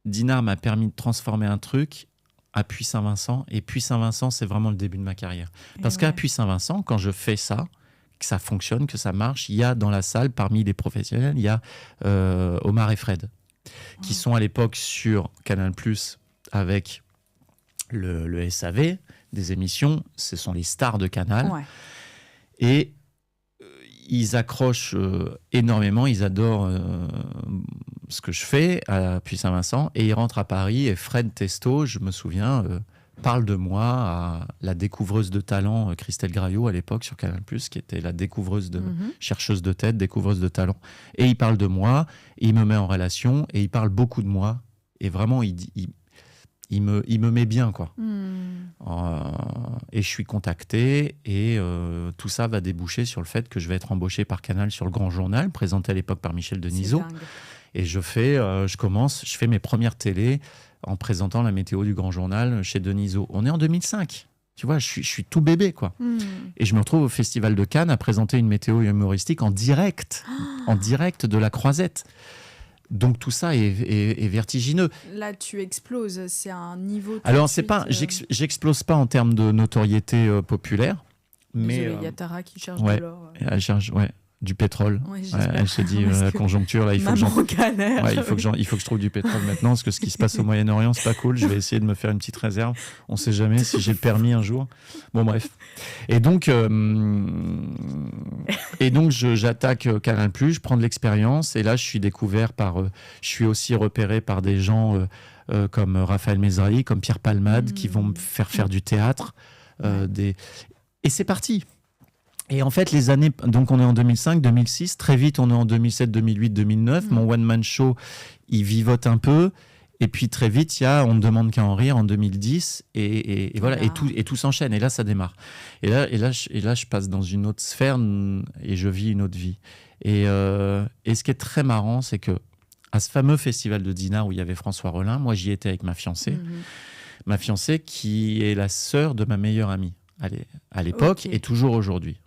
m'a permis de transformer un truc à Puy-Saint-Vincent. Et Puy-Saint-Vincent, c'est vraiment le début de ma carrière. Parce qu'à Puy-Saint-Vincent, quand je fais ça, que ça fonctionne, que ça marche, il y a dans la salle, parmi les professionnels, il y a Omar et Fred, qui sont à l'époque sur Canal+, avec le SAV, des émissions. Ce sont les stars de Canal. Ouais. Et ils accrochent énormément, ils adorent ce que je fais à Puy-Saint-Vincent, et il rentre à Paris, et Fred Testo, je me souviens, parle de moi à la découvreuse de talent Christelle Graillot à l'époque sur Canal+, qui était la découvreuse chercheuse de tête, découvreuse de talent. Et il parle de moi, il me met en relation, et il parle beaucoup de moi. Et vraiment, il me met bien, quoi. Et je suis contacté, et tout ça va déboucher sur le fait que je vais être embauché par Canal sur le Grand Journal, présenté à l'époque par Michel Denisot. Et je fais mes premières télés en présentant la météo du Grand Journal chez Denisot. On est en 2005. Tu vois, je suis tout bébé, quoi. Et je me retrouve au Festival de Cannes à présenter une météo humoristique en direct de la Croisette. Donc tout ça est vertigineux. Là, tu exploses. C'est un niveau... Alors, j'explose pas en termes de notoriété populaire. Mais il y a Tara qui cherche de l'or. Elle cherche, du pétrole. Ouais, elle se dit, la conjoncture, là, il faut que je trouve du pétrole maintenant, parce que ce qui se passe au Moyen-Orient, c'est pas cool. Je vais essayer de me faire une petite réserve. On sait jamais si j'ai le permis un jour. Bon, bref. Et donc j'attaque Canal+, je prends de l'expérience, et là, je suis découvert je suis aussi repéré par des gens comme Raphaël Mesrahi, comme Pierre Palmade, qui vont me faire du théâtre. Et c'est parti. Et en fait, les années, donc on est en 2005, 2006, très vite on est en 2007, 2008, 2009. Mon one-man show, il vivote un peu. Et puis très vite, il y a On ne demande qu'à en rire en 2010. Et voilà, et tout s'enchaîne. Et là, ça démarre. Et là, je passe dans une autre sphère et je vis une autre vie. Et ce qui est très marrant, c'est que à ce fameux festival de Dinard où il y avait François Rollin, moi j'y étais avec ma fiancée. Ma fiancée qui est la sœur de ma meilleure amie. À l'époque et toujours aujourd'hui.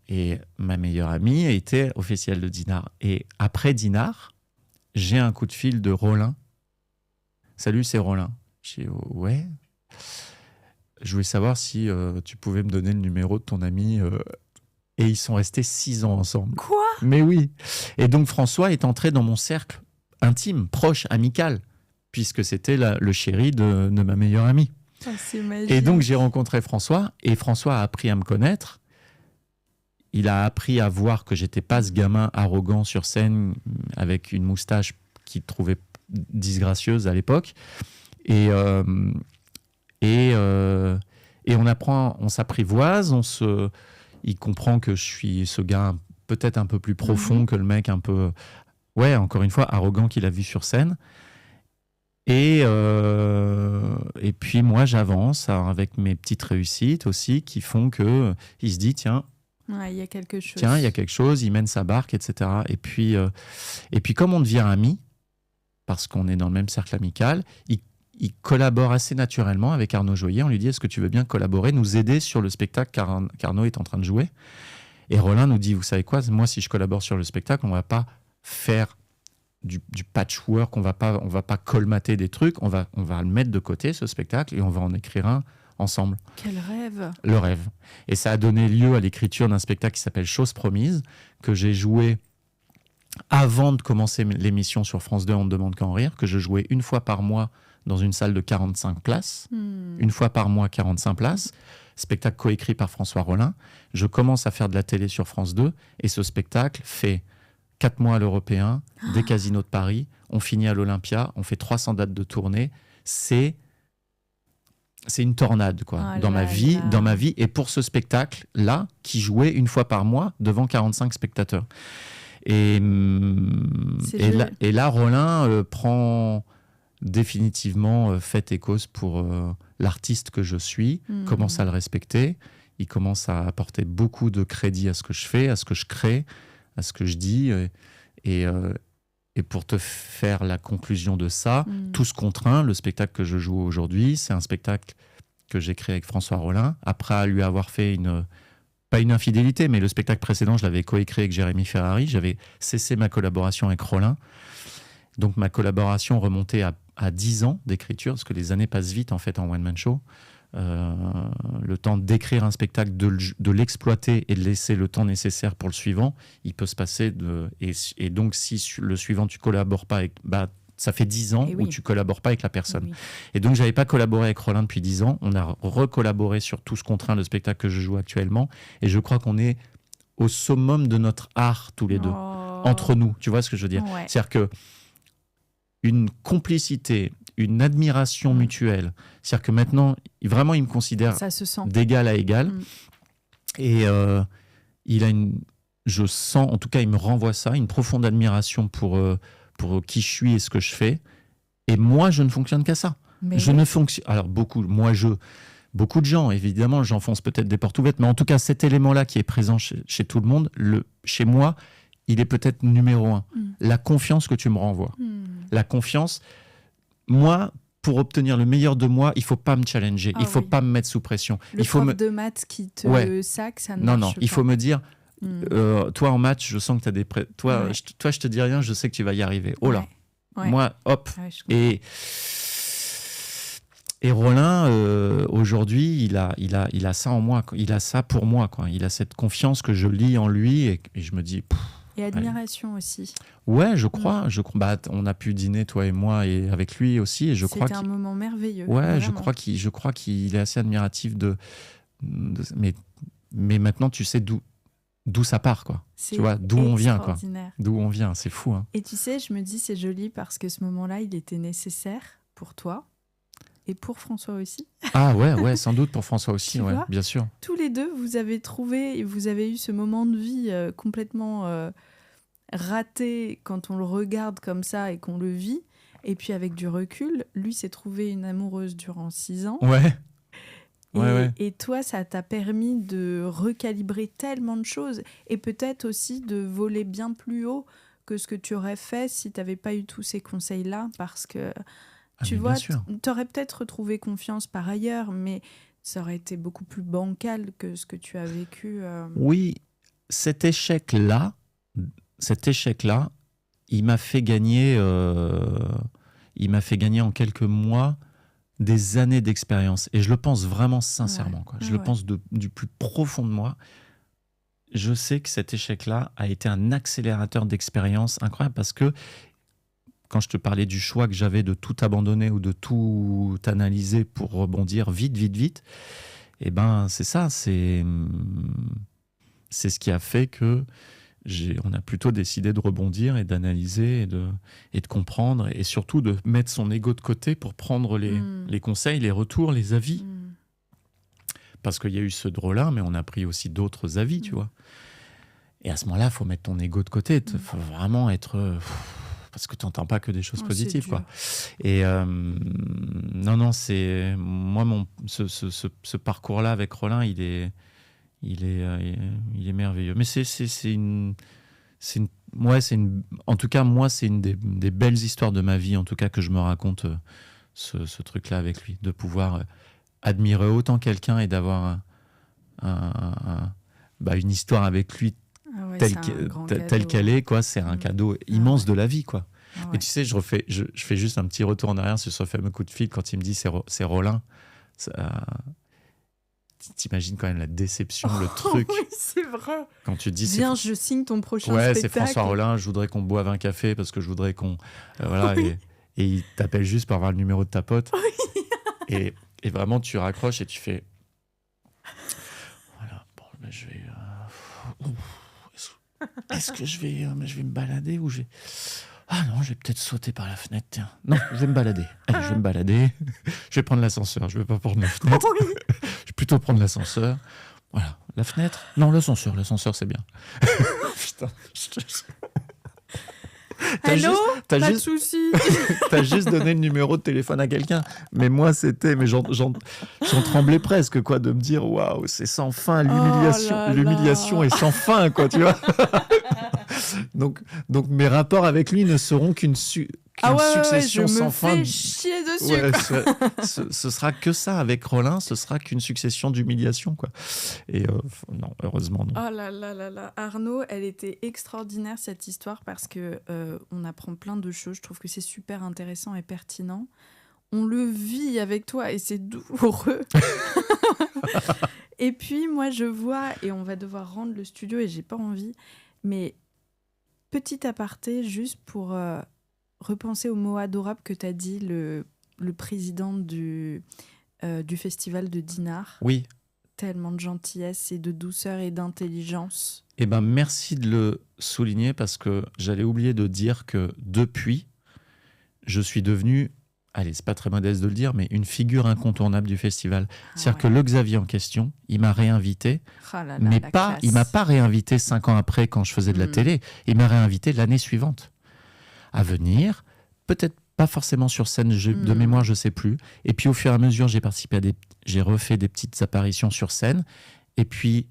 Et ma meilleure amie était au Festival de Dinard. Et après Dinard, j'ai un coup de fil de Rollin. Salut, c'est Rollin. J'ai dit, ouais. Je voulais savoir si tu pouvais me donner le numéro de ton ami. Et ils sont restés 6 ans ensemble. Quoi ? Mais oui. Et donc François est entré dans mon cercle intime, proche, amical, puisque c'était le chéri de ma meilleure amie. C'est magique. Et donc j'ai rencontré François, et François a appris à me connaître. Il a appris à voir que j'étais pas ce gamin arrogant sur scène avec une moustache qu'il trouvait disgracieuse à l'époque. Et on s'apprivoise, il comprend que je suis ce gars peut-être un peu plus profond que le mec un peu, encore une fois, arrogant qu'il a vu sur scène. Et puis moi j'avance avec mes petites réussites aussi qui font que il se dit tiens il y a quelque chose, il mène sa barque, etc. Et puis comme on devient amis parce qu'on est dans le même cercle amical, il collabore assez naturellement avec Arnaud Joyer. On lui dit est-ce que tu veux bien collaborer, nous aider sur le spectacle qu'Arnaud est en train de jouer. Et Rollin nous dit vous savez quoi, moi si je collabore sur le spectacle on va pas faire du patchwork, on va pas colmater des trucs, on va le mettre de côté, ce spectacle, et on va en écrire un ensemble. Quel rêve! Le rêve. Et ça a donné lieu à l'écriture d'un spectacle qui s'appelle Chose promise, que j'ai joué avant de commencer l'émission sur France 2, On ne demande qu'à en rire, que je jouais une fois par mois dans une salle de 45 places. Une fois par mois, 45 places. Spectacle coécrit par François Rollin. Je commence à faire de la télé sur France 2, et ce spectacle fait 4 mois à l'Européen, des casinos de Paris, on finit à l'Olympia, on fait 300 dates de tournée. C'est une tornade quoi, dans ma vie. Et pour ce spectacle-là, qui jouait une fois par mois devant 45 spectateurs. Et là, Rollin prend définitivement fait et cause pour l'artiste que je suis, commence à le respecter. Il commence à apporter beaucoup de crédit à ce que je fais, à ce que je crée, à ce que je dis. Et pour te faire la conclusion de ça, Tous contraints, le spectacle que je joue aujourd'hui, c'est un spectacle que j'ai créé avec François Rollin, après lui avoir fait pas une infidélité, mais le spectacle précédent, je l'avais coécrit avec Jérémy Ferrari. J'avais cessé ma collaboration avec Rollin. Donc ma collaboration remontait à 10 ans d'écriture, parce que les années passent vite en fait en one-man show. Le temps d'écrire un spectacle, de l'exploiter et de laisser le temps nécessaire pour le suivant, il peut se passer et donc si le suivant tu collabores pas avec, ça fait 10 ans où tu collabores pas avec la personne. Et donc j'avais pas collaboré avec Rollin depuis 10 ans. On a recollaboré sur Tous contraints, le spectacle que je joue actuellement, et je crois qu'on est au summum de notre art tous les deux. entre nous. Tu vois ce que je veux dire? Ouais. C'est-à-dire que une complicité, une admiration mutuelle. C'est-à-dire que maintenant, vraiment, il me considère Ça se sent. d'égal à égal. Mm. Et il a je sens, en tout cas, il me renvoie ça, une profonde admiration pour qui je suis et ce que je fais. Et moi, je ne fonctionne qu'à ça. Mais Je ne fonctionne. Alors, beaucoup de gens, évidemment, j'enfonce peut-être des portes ouvertes, mais en tout cas, cet élément-là qui est présent chez tout le monde, chez moi, il est peut-être numéro 1. La confiance que tu me renvoies. La confiance, moi, pour obtenir le meilleur de moi, il ne faut pas me challenger, il ne faut pas me mettre sous pression. Le prof de maths qui te sac, ça ne marche pas. Non, il faut me dire, toi en maths, je sens que tu as des... Toi, je te dis rien, je sais que tu vas y arriver. Oh là, moi, hop. Ouais, et Rollin, aujourd'hui, il a ça en moi. Il a ça pour moi. Quoi. Il a cette confiance que je lis en lui et je me dis... Et admiration aussi. Ouais, je crois. Bah, on a pu dîner, toi et moi, et avec lui aussi. Et c'était un moment merveilleux. Ouais, je crois qu'il est assez admiratif mais maintenant, tu sais d'où ça part, quoi. Tu vois, d'où on vient, quoi. D'où on vient, c'est fou. Hein. Et tu sais, je me dis, c'est joli parce que ce moment-là, il était nécessaire pour toi. Et pour François aussi. Ah ouais, sans doute pour François aussi, ouais, bien sûr. Tous les deux, vous avez eu ce moment de vie complètement raté quand on le regarde comme ça et qu'on le vit. Et puis avec du recul, lui s'est trouvé une amoureuse durant 6 ans. Ouais. Et toi, ça t'a permis de recalibrer tellement de choses et peut-être aussi de voler bien plus haut que ce que tu aurais fait si tu n'avais pas eu tous ces conseils-là parce que... Tu vois, tu aurais peut-être retrouvé confiance par ailleurs, mais ça aurait été beaucoup plus bancal que ce que tu as vécu. Oui, cet échec-là, il m'a fait gagner en quelques mois des années d'expérience. Et je le pense vraiment sincèrement. Quoi. Je le pense du plus profond de moi. Je sais que cet échec-là a été un accélérateur d'expérience incroyable parce que quand je te parlais du choix que j'avais de tout abandonner ou de tout analyser pour rebondir vite, eh ben c'est ça, c'est ce qui a fait que on a plutôt décidé de rebondir et d'analyser et de comprendre et surtout de mettre son ego de côté pour prendre les conseils, les retours, les avis. Parce qu'il y a eu ceux de Rollin, mais on a pris aussi d'autres avis, tu vois. Et à ce moment-là, il faut mettre ton ego de côté, il faut vraiment être... parce que tu n'entends pas que des choses positives, quoi. Et non, c'est moi ce parcours-là avec Rollin, il est merveilleux. Mais en tout cas moi, c'est une des belles histoires de ma vie, en tout cas que je me raconte ce truc-là avec lui, de pouvoir admirer autant quelqu'un et d'avoir une histoire avec lui. Telle qu'elle est, quoi, c'est un cadeau immense de la vie, quoi. Et tu sais, je fais juste un petit retour en arrière sur ce fameux coup de fil quand il me dit c'est Rollin. T'imagines quand même la déception, le truc. Oui, c'est vrai. Quand tu dis viens, je signe ton prochain spectacle. C'est François Rollin, je voudrais qu'on boive un café parce que je voudrais qu'on et il t'appelle juste pour avoir le numéro de ta pote. Oui. et vraiment tu raccroches et tu fais voilà, bon, ben, je vais est-ce que je vais me balader ou je vais... Ah non, je vais peut-être sauter par la fenêtre, tiens. Non, je vais me balader. Allez, je vais me balader. Je vais prendre l'ascenseur. Je vais pas prendre la fenêtre. Oui. Je vais plutôt prendre l'ascenseur. Voilà. La fenêtre? Non, l'ascenseur. L'ascenseur, c'est bien. Putain. Hello, pas de soucis. T'as juste donné le numéro de téléphone à quelqu'un. Mais moi, mais j'en tremblais presque, quoi, de me dire, waouh, c'est sans fin, l'humiliation est sans fin, quoi, tu vois. donc mes rapports avec lui ne seront qu'une succession sans fin. Je me fais chier dessus. Ce sera que ça. Avec Rollin, ce sera qu'une succession d'humiliations, quoi. Et non, heureusement, non. Oh là là là là. Arnaud, elle était extraordinaire, cette histoire, parce que on apprend plein de choses. Je trouve que c'est super intéressant et pertinent. On le vit avec toi et c'est douloureux. Et puis, moi, je vois, et on va devoir rendre le studio et j'ai pas envie, mais petit aparté, juste pour repenser au mot adorable que tu as dit, le président du festival de Dinard. Oui. tellement de gentillesse et de douceur et d'intelligence. Eh ben, merci de le souligner parce que j'allais oublier de dire que depuis, je suis devenu, allez, c'est pas très modeste de le dire, mais une figure incontournable du festival. C'est-à-dire que le Xavier en question, il m'a réinvité, mais pas, il m'a pas réinvité 5 ans après quand je faisais de la télé. Il m'a réinvité l'année suivante à venir, peut-être pas forcément sur scène, de mémoire, je sais plus. Et puis au fur et à mesure, j'ai refait des petites apparitions sur scène. Et puis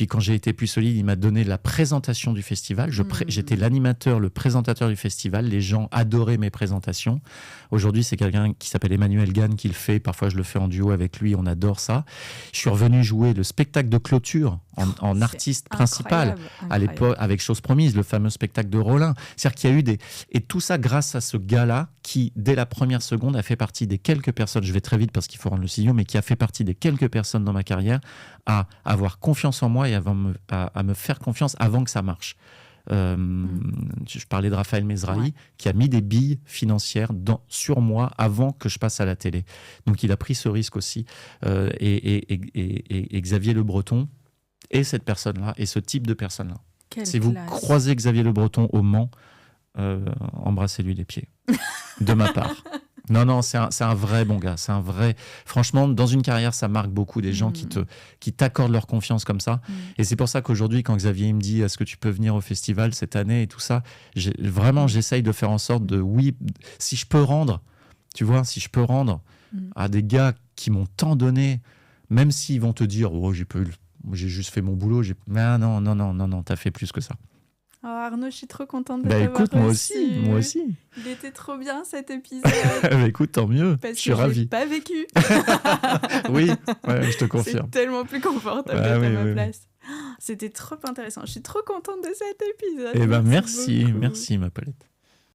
quand j'ai été plus solide, il m'a donné la présentation du festival. J'étais l'animateur, le présentateur du festival. Les gens adoraient mes présentations. Aujourd'hui, c'est quelqu'un qui s'appelle Emmanuel Gann qui le fait. Parfois, je le fais en duo avec lui. On adore ça. Je suis revenu jouer le spectacle de clôture en artiste principal à l'époque avec Chose Promise, le fameux spectacle de Rollin. C'est-à-dire qu'il y a eu et tout ça grâce à ce gars-là qui, dès la première seconde, a fait partie des quelques personnes, je vais très vite parce qu'il faut rendre le signal, mais qui a fait partie des quelques personnes dans ma carrière à avoir confiance en moi et à me faire confiance avant que ça marche. Je parlais de Raphaël Mesrahi, qui a mis des billes financières sur moi avant que je passe à la télé. Donc il a pris ce risque aussi. Et Xavier Le Breton est cette personne-là, et ce type de personne-là. Si vous croisez Xavier Le Breton au Mans, embrassez-lui les pieds, de ma part. Non, c'est un vrai bon gars. C'est un vrai. Franchement, dans une carrière, ça marque beaucoup des gens qui t'accordent leur confiance comme ça. Et c'est pour ça qu'aujourd'hui, quand Xavier me dit est-ce que tu peux venir au festival cette année et tout ça, j'essaye de faire en sorte si je peux rendre, tu vois, à des gars qui m'ont tant donné, même s'ils vont te dire j'ai juste fait mon boulot, mais non, t'as fait plus que ça. Oh Arnaud, je suis trop contente de t'avoir écoute, reçu. moi aussi. Il était trop bien cet épisode. Écoute, tant mieux. Parce je suis que ravi. Je l'ai pas vécu. Oui, je te confirme. C'est tellement plus confortable d'être à ma place. C'était trop intéressant. Je suis trop contente de cet épisode. Merci ma Paulette.